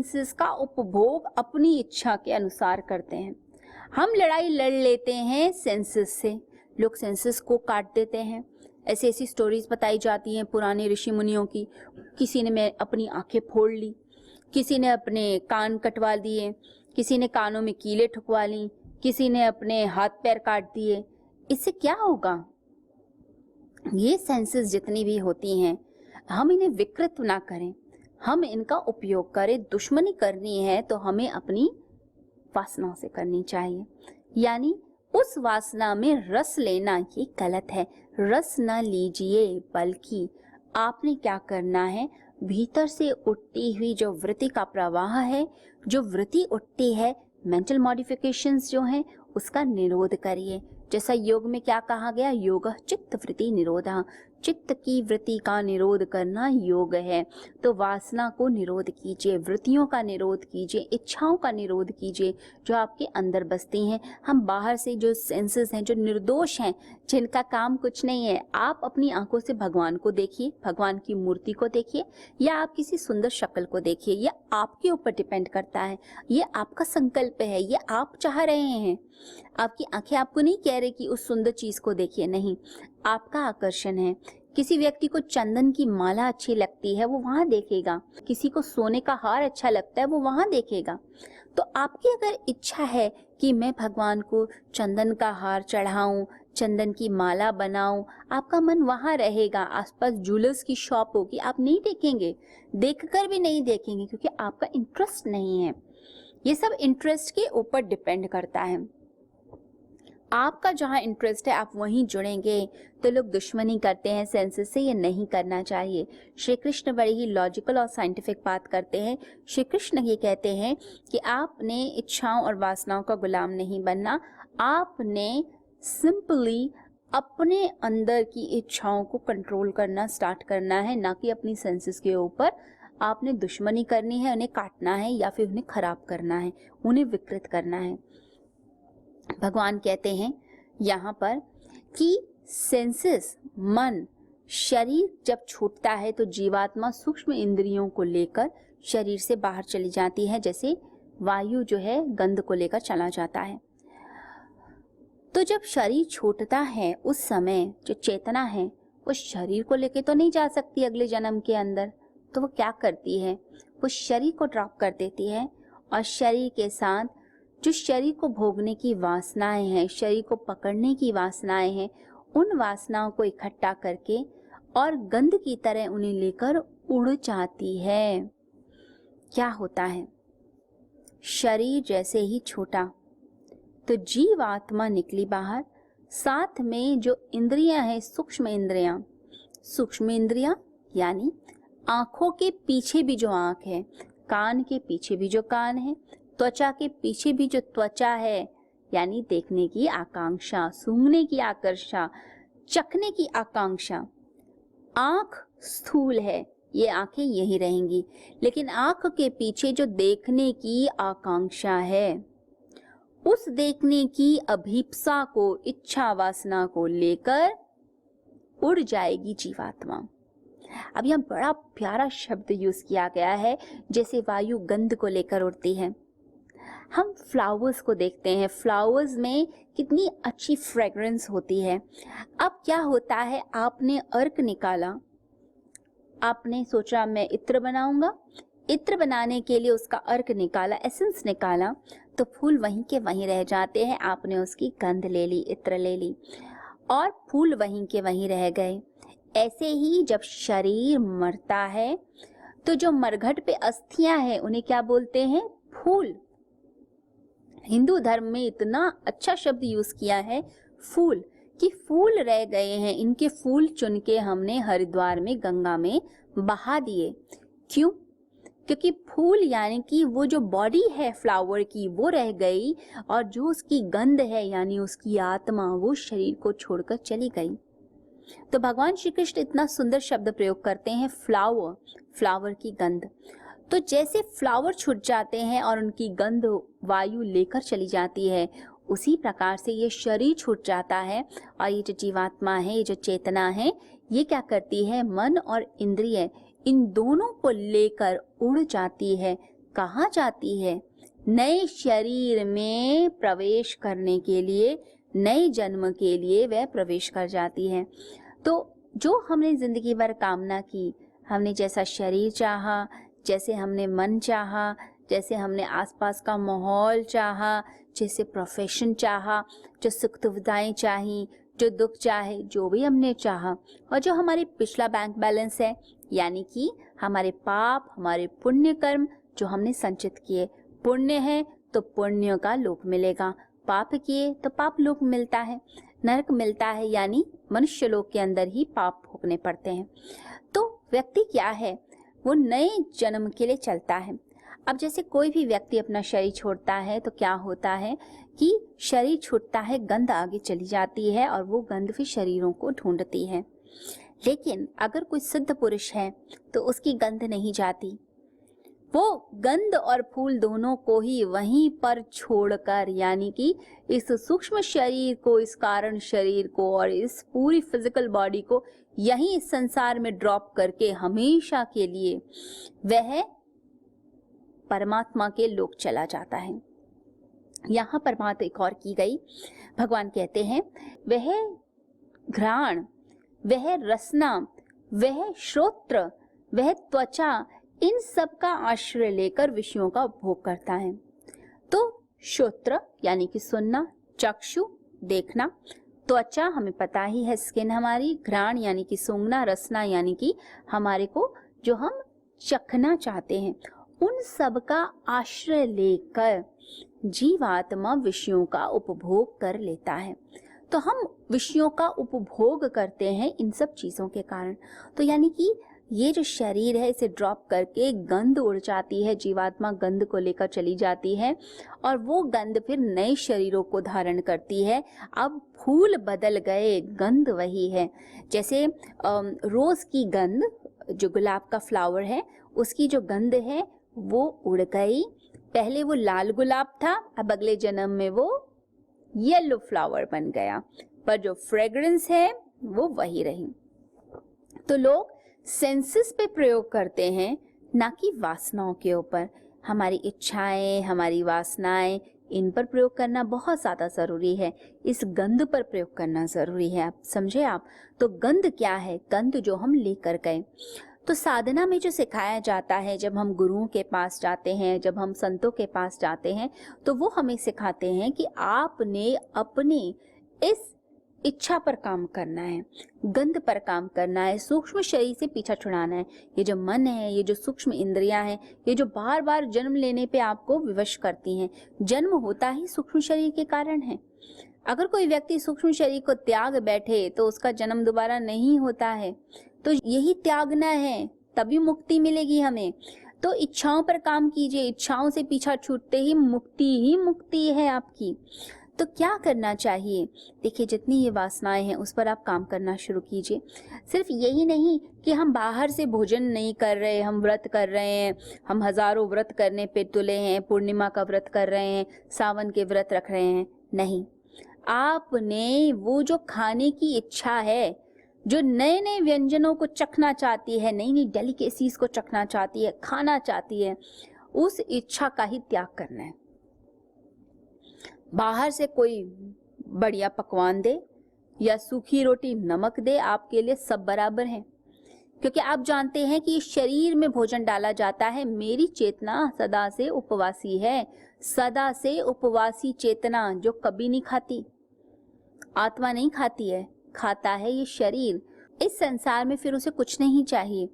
Senses का उपभोग अपनी इच्छा के अनुसार करते हैं। हम लड़ाई लड़ लेते हैं सेंसेस से, लोग सेंसेस को काट देते हैं। ऐसी ऐसी स्टोरीज बताई जाती हैं पुराने ऋषि मुनियों की। किसी ने अपनी आंखें फोड़ ली, किसी ने अपने कान कटवा दिए, किसी ने कानों में कीलें ठुकवा ली, किसी ने अपने हाथ पैर काट दिए। इससे क्या होगा? ये सेंसेस जितनी भी होती हैं, हम इन्हें विकृत ना करें, हम इनका उपयोग करें। दुश्मनी करनी है तो हमें अपनी वासनाओं से करनी चाहिए, यानी उस वासना में रस लेना ये गलत है। रस ना लीजिए, बल्कि आपने क्या करना है, भीतर से उठती हुई जो वृत्ति का प्रवाह है, जो वृत्ति उठती है, मेंटल मॉडिफिकेशंस जो हैं, उसका निरोध करिए। जैसा योग में क्या कहा गया, योग चित्त वृत्ति निरोधः, चित्त की वृत्ति का निरोध करना योग है। तो वासना को निरोध कीजिए, वृत्तियों का निरोध कीजिए, इच्छाओं का निरोध कीजिए जो आपके अंदर बसती हैं। हम बाहर से जो सेंसेस हैं, जो निर्दोष हैं, जिनका काम कुछ नहीं है, आप अपनी आंखों से भगवान को देखिए, भगवान की मूर्ति को देखिए, या आप किसी सुंदर शक्ल को देखिए। यह आपके ऊपर डिपेंड करता है, ये आपका संकल्प है, ये आप चाह रहे हैं। आपकी आंखें आपको नहीं कह रही कि उस सुंदर चीज को देखिए, नहीं, आपका आकर्षण है। किसी व्यक्ति को चंदन की माला अच्छी लगती है, वो वहां देखेगा। किसी को सोने का हार अच्छा लगता है, वो वहां देखेगा। तो आपकी अगर इच्छा है कि मैं भगवान को चंदन का हार चढ़ाऊं, चंदन की माला बनाऊं, आपका मन वहां रहेगा। आसपास ज्वेलर्स की शॉप होगी, आप नहीं देखेंगे, देखकर भी नहीं देखेंगे, क्योंकि आपका इंटरेस्ट नहीं है। ये सब इंटरेस्ट के ऊपर डिपेंड करता है। आपका जहां इंटरेस्ट है आप वहीं जुड़ेंगे। तो लोग दुश्मनी करते हैं सेंसेस से, ये नहीं करना चाहिए। श्री कृष्ण बड़ी ही लॉजिकल और साइंटिफिक बात करते हैं। श्री कृष्ण ये कहते हैं कि आपने इच्छाओं और वासनाओं का गुलाम नहीं बनना, आपने सिंपली अपने अंदर की इच्छाओं को कंट्रोल करना स्टार्ट करना है, ना कि अपनी सेंसेस के ऊपर। आपने दुश्मनी करनी है, उन्हें काटना है या फिर उन्हें खराब करना है, उन्हें विकृत करना है। भगवान कहते हैं यहाँ पर कि सेंसेस, मन, शरीर जब छूटता है तो जीवात्मा सूक्ष्म इंद्रियों को लेकर शरीर से बाहर चली जाती है, जैसे वायु जो है गंध को लेकर चला जाता है। तो जब शरीर छूटता है उस समय जो चेतना है वो शरीर को लेके तो नहीं जा सकती अगले जन्म के अंदर। तो वो क्या करती है, वो शरीर को ड्रॉप कर देती है, और शरीर के साथ जो शरीर को भोगने की वासनाएं हैं, शरीर को पकड़ने की वासनाएं हैं, उन वासनाओं को इकट्ठा करके और गंध की तरह उन्हें लेकर उड़ जाती है। क्या होता है, शरीर जैसे ही छूटा तो जीवात्मा निकली बाहर, साथ में जो इंद्रियां हैं, सूक्ष्म इंद्रियां यानी आंखों के पीछे भी जो आंख है, कान के पीछे भी जो कान है, त्वचा के पीछे भी जो त्वचा है, यानी देखने की आकांक्षा, सूंघने की आकर्षा, चखने की आकांक्षा। आंख स्थूल है, ये आंखें यही रहेंगी, लेकिन आंख के पीछे जो देखने की आकांक्षा है, उस देखने की अभीप्सा को, इच्छा वासना को लेकर उड़ जाएगी जीवात्मा। अब यहाँ बड़ा प्यारा शब्द यूज किया गया है, जैसे वायु गंध को लेकर उड़ती है। हम फ्लावर्स को देखते हैं, फ्लावर्स में कितनी अच्छी फ्रेग्रेंस होती है। अब क्या होता है, आपने अर्क निकाला, आपने सोचा मैं इत्र बनाऊंगा, इत्र बनाने के लिए उसका अर्क निकाला, एसेंस निकाला, तो फूल वहीं के वहीं रह जाते हैं। आपने उसकी गंध ले ली, इत्र ले ली, और फूल वहीं के वहीं रह गए। ऐसे ही जब शरीर मरता है तो जो मरघट पे अस्थियां हैं उन्हें क्या बोलते हैं, फूल। हिंदू धर्म में इतना अच्छा शब्द यूज किया है फूल, कि फूल रह गए हैं, इनके फूल चुन के हमने हरिद्वार में गंगा में बहा दिए। क्यों? क्योंकि फूल यानी कि वो जो बॉडी है फ्लावर की वो रह गई, और जो उसकी गंध है यानी उसकी आत्मा वो शरीर को छोड़कर चली गई। तो भगवान श्री कृष्ण इतना सुंदर शब्द प्रयोग करते हैं फ्लावर, फ्लावर की गंध। तो जैसे फ्लावर छूट जाते हैं और उनकी गंध वायु लेकर चली जाती है, उसी प्रकार से ये शरीर छूट जाता है, और ये जो जीवात्मा है, ये जो चेतना है, ये क्या करती है, मन और इंद्रिय इन दोनों को लेकर उड़ जाती है, कहाँ जाती है? नए शरीर में प्रवेश करने के लिए, नए जन्म के लिए वह प्रवेश कर जाती है। तो जो हमने जिंदगी भर कामना की, हमने जैसा शरीर चाहा, जैसे हमने मन चाहा, जैसे हमने आसपास का माहौल चाहा, जैसे प्रोफेशन चाहा, जो सुख सुविधाएं चाही, जो दुख चाहे, जो भी हमने चाहा, और जो हमारी पिछला बैंक बैलेंस है, यानी कि हमारे पाप, हमारे पुण्य कर्म जो हमने संचित किए, पुण्य है तो पुण्य का लोक मिलेगा, पाप किए तो पाप लोक मिलता है, नरक मिलता है, यानी मनुष्य लोक के अंदर ही पाप भोगने पड़ते हैं। तो व्यक्ति क्या है, वो नए जन्म के लिए चलता है। अब जैसे कोई भी व्यक्ति अपना शरीर छोड़ता है तो क्या होता है कि शरीर छूटता है, गंध आगे चली जाती है और वो गंध फिर शरीरों को ढूंढती है। लेकिन अगर कोई सिद्ध पुरुष है तो उसकी गंध नहीं जाती, वो गंध और फूल दोनों को ही वहीं पर छोड़कर, यानी कि इस सूक्ष्म शरीर को, इस कारण शरीर को और इस पूरी फिजिकल बॉडी को यहीं इस संसार में ड्रॉप करके हमेशा के लिए वह परमात्मा के लोक चला जाता है। यहाँ पर बात एक और की गई, भगवान कहते हैं वह घ्राण, वह रसना, वह श्रोत्र, वह त्वचा, इन सब का आश्रय लेकर विषयों का उपभोग करता है। तो श्रोत्र यानी कि सुनना, चक्षु देखना, त्वचा हमें पता ही है स्किन हमारी, घ्राण यानी कि सूंघना, रसना यानी कि हमारे को जो हम चखना चाहते हैं, उन सब का आश्रय लेकर जीवात्मा विषयों का उपभोग कर लेता है। तो हम विषयों का उपभोग करते हैं इन सब चीजों के कारण। तो यानी कि ये जो शरीर है इसे ड्रॉप करके गंध उड़ जाती है, जीवात्मा गंध को लेकर चली जाती है और वो गंध फिर नए शरीरों को धारण करती है। अब फूल बदल गए, गंध वही है। जैसे रोज की गंध, जो गुलाब का फ्लावर है, उसकी जो गंध है वो उड़ गई। पहले वो लाल गुलाब था, अब अगले जन्म में वो येलो फ्लावर बन गया, पर जो फ्रेग्रेंस है वो वही रही। तो लोग सेंसेस पे प्रयोग करते हैं, ना कि वासनाओं के ऊपर। हमारी इच्छाएं, हमारी वासनाएं, इन पर प्रयोग करना बहुत ज़्यादा ज़रूरी है। इस गंध पर प्रयोग करना ज़रूरी है। आप समझे आप? तो गंध क्या है? गंध जो हम लेकर गए। तो साधना में जो सिखाया जाता है, जब हम गुरुओं के पास जाते हैं, जब हम संतों के पास जाते हैं, तो वो हमें सिखाते हैं कि आपने अपने इस इच्छा पर काम करना है, गंध पर काम करना है, सूक्ष्म शरीर से पीछा छुड़ाना है। ये जो मन है, ये जो सूक्ष्म इंद्रियां हैं, ये जो बार बार जन्म लेने पे आपको विवश करती हैं, जन्म होता ही सूक्ष्म शरीर के कारण है। अगर कोई व्यक्ति सूक्ष्म शरीर को त्याग बैठे तो उसका जन्म दोबारा नहीं होता है। तो यही त्यागना है, तभी मुक्ति मिलेगी हमें। तो इच्छाओं पर काम कीजिए, इच्छाओं से पीछा छूटते ही मुक्ति है आपकी। तो क्या करना चाहिए? देखिए, जितनी ये वासनाएं हैं उस पर आप काम करना शुरू कीजिए। सिर्फ यही नहीं कि हम बाहर से भोजन नहीं कर रहे, हम व्रत कर रहे हैं, हम हजारों व्रत करने पे तुले हैं, पूर्णिमा का व्रत कर रहे हैं, सावन के व्रत रख रहे हैं, नहीं। आपने वो जो खाने की इच्छा है, जो नए नए व्यंजनों को चखना चाहती है, नई नई डेलिकेसीज को चखना चाहती है, खाना चाहती है, उस इच्छा का ही त्याग करना है। बाहर से कोई बढ़िया पकवान दे या सूखी रोटी नमक दे, आपके लिए सब बराबर है, क्योंकि आप जानते हैं कि शरीर में भोजन डाला जाता है। मेरी चेतना सदा से उपवासी है, सदा से उपवासी चेतना जो कभी नहीं खाती। आत्मा नहीं खाती है, खाता है ये शरीर। इस संसार में फिर उसे कुछ नहीं चाहिए,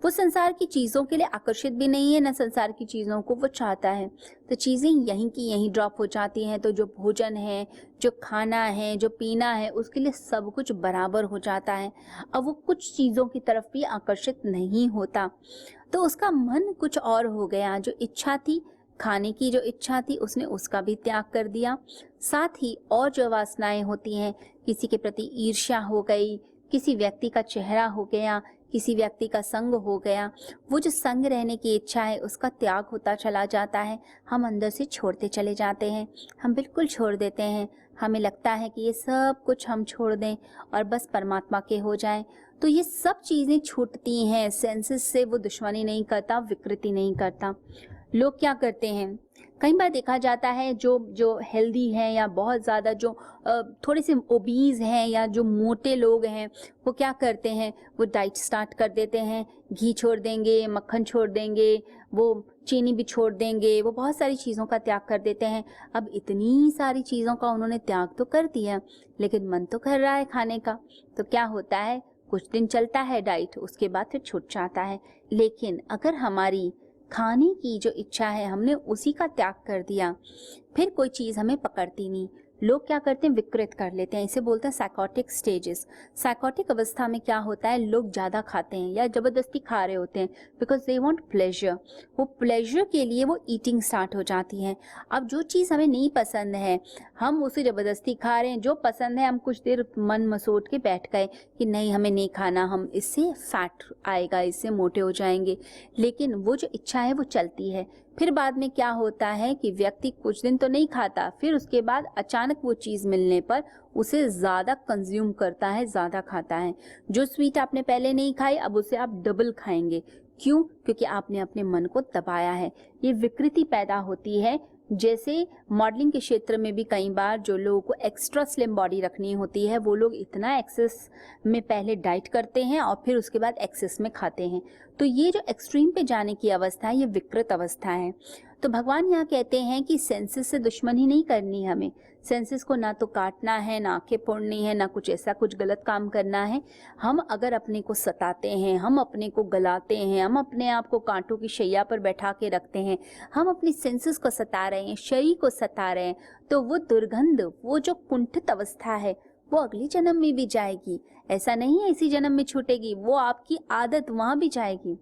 वो संसार की चीजों के लिए आकर्षित भी नहीं है, न संसार की चीजों को वो चाहता है। तो चीजें यहीं की यहीं ड्रॉप हो जाती हैं। तो जो भोजन है, जो खाना है, जो पीना है, उसके लिए सब कुछ बराबर हो जाता है। अब वो कुछ चीजों की तरफ भी आकर्षित नहीं होता, तो उसका मन कुछ और हो गया। जो इच्छा थी, खाने की जो इच्छा थी, उसने उसका भी त्याग कर दिया। साथ ही और जो वासनाएं होती हैं, किसी के प्रति ईर्ष्या हो गई, किसी व्यक्ति का चेहरा हो गया, किसी व्यक्ति का संग हो गया, वो जो संग रहने की इच्छा है उसका त्याग होता चला जाता है। हम अंदर से छोड़ते चले जाते हैं, हम बिल्कुल छोड़ देते हैं। हमें लगता है कि ये सब कुछ हम छोड़ दें और बस परमात्मा के हो जाएं। तो ये सब चीज़ें छूटती हैं। सेंसेस से वो दुश्मनी नहीं करता, विकृति नहीं करता। लोग क्या करते हैं, कई बार देखा जाता है जो जो हेल्दी हैं या बहुत ज़्यादा जो थोड़े से ओबीज़ हैं या जो मोटे लोग हैं, वो क्या करते हैं, वो डाइट स्टार्ट कर देते हैं, घी छोड़ देंगे, मक्खन छोड़ देंगे, वो चीनी भी छोड़ देंगे, वो बहुत सारी चीज़ों का त्याग कर देते हैं। अब इतनी सारी चीज़ों का उन्होंने त्याग तो कर दिया, लेकिन मन तो कर रहा है खाने का। तो क्या होता है, कुछ दिन चलता है डाइट, उसके बाद फिर छूट जाता है। लेकिन अगर हमारी खाने की जो इच्छा है हमने उसी का त्याग कर दिया, फिर कोई चीज़ हमें पकड़ती नहीं। लोग क्या करते हैं, विकृत कर लेते हैं, इसे बोलते हैं साइकोटिक स्टेजेस। साइकोटिक अवस्था में क्या होता है, लोग ज़्यादा खाते हैं या ज़बरदस्ती खा रहे होते हैं, बिकॉज दे वांट प्लेजर। वो प्लेजर के लिए वो ईटिंग स्टार्ट हो जाती है। अब जो चीज़ हमें नहीं पसंद है हम उसे ज़बरदस्ती खा रहे हैं, जो पसंद है हम कुछ देर मन मसोट के बैठ गए कि नहीं हमें नहीं खाना, हम इससे फैट आएगा, इससे मोटे हो जाएंगे। लेकिन वो जो इच्छा है वो चलती है। फिर बाद में क्या होता है कि व्यक्ति कुछ दिन तो नहीं खाता, फिर उसके बाद अचानक वो चीज़ मिलने पर उसे ज़्यादा कंज्यूम करता है, ज़्यादा खाता है। जो स्वीट आपने पहले नहीं खाई अब उसे आप डबल खाएंगे। क्यों? क्योंकि आपने अपने मन को दबाया है। ये विकृति पैदा होती है। जैसे मॉडलिंग के क्षेत्र में भी कई बार जो लोगों को एक्स्ट्रा स्लिम बॉडी रखनी होती है, वो लोग इतना एक्सेस में पहले डाइट करते हैं और फिर उसके बाद एक्सेस में खाते हैं। तो ये जो एक्सट्रीम पे जाने की अवस्था है, ये विकृत अवस्था है। तो भगवान यहाँ कहते हैं कि सेंसेस से दुश्मनी नहीं करनी हमें। सेंसेस को ना तो काटना है, ना आंखें फोड़नी है, ना कुछ ऐसा कुछ गलत काम करना है। हम अगर अपने को सताते हैं, हम अपने को गलाते हैं, हम अपने आप को कांटों की शैया पर बैठा के रखते हैं, हम अपनी सेंसेस को सता रहे हैं, शरीर को सता रहे हैं, तो वो दुर्गंध, वो जो कुंठित अवस्था है, वो अगले जन्म में भी जाएगी। ऐसा नहीं है इसी जन्म में छूटेगी, वो आपकी आदत वहां भी जाएगी।